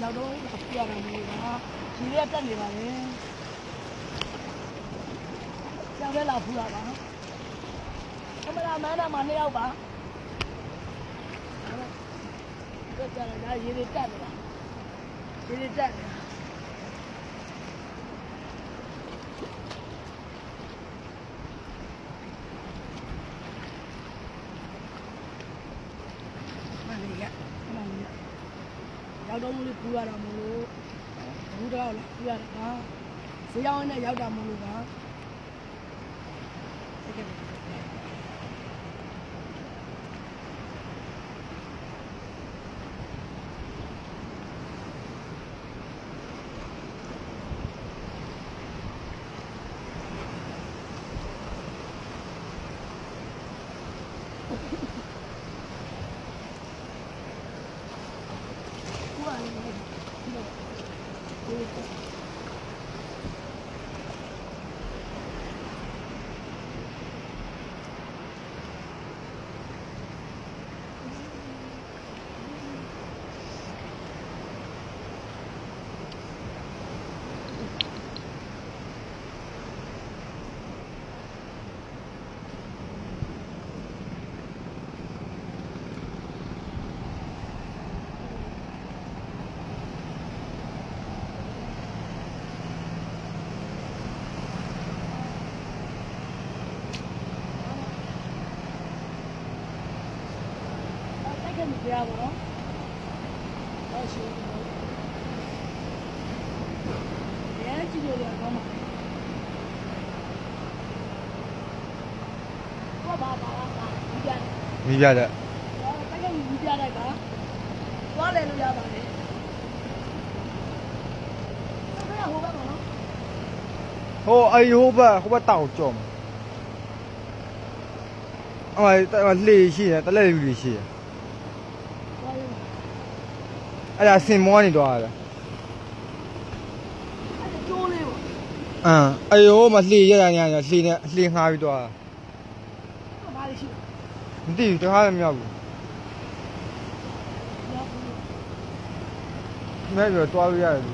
နောက်တော့ပြရတာမျိုးကဒီရက်တက်နေပါလေကျောင်းထဲလာဖူးတာပါကင်မရာမန်ကမှ2ယောက်ပါတော့ကြာလာရေးတွေတက်နေတာရေးတွေတက်နေတာရောက်တော့မလို့ပူရတာမလို့ဘူးတော့လာပူရတာဈေးရောက်နဲ့ရောက်တာမလို့ပါပြရပါတော့ဟုတ်ရှိတယ်ရဲကြည့်လို့ရတော့မှာဘာမိပြတဲ့တိုက်ကနေမိပြတဲ့ကသွားတယ်လို့ရပါတယ်ဘယ်ဟိုဘက်မှာနော်ဟိုအယိုးဘက်ဟိုဘက်တောက်ကြုံအဲ့လှေရှိတယ်တလက်လူရှိတယ်အဲ့ဒါစင်မောနေတော့ရတယ်အဲ့ကျိုးလေးပေါ့အယိုးမလှေရရညာလှေနဲ့လှေငှားပြီးတော့ဘာလဲရှိမသိဘူးတခါလည်းမရောက်ဘူးမဲ့ပြီးတော့တွားလို့ရတယ်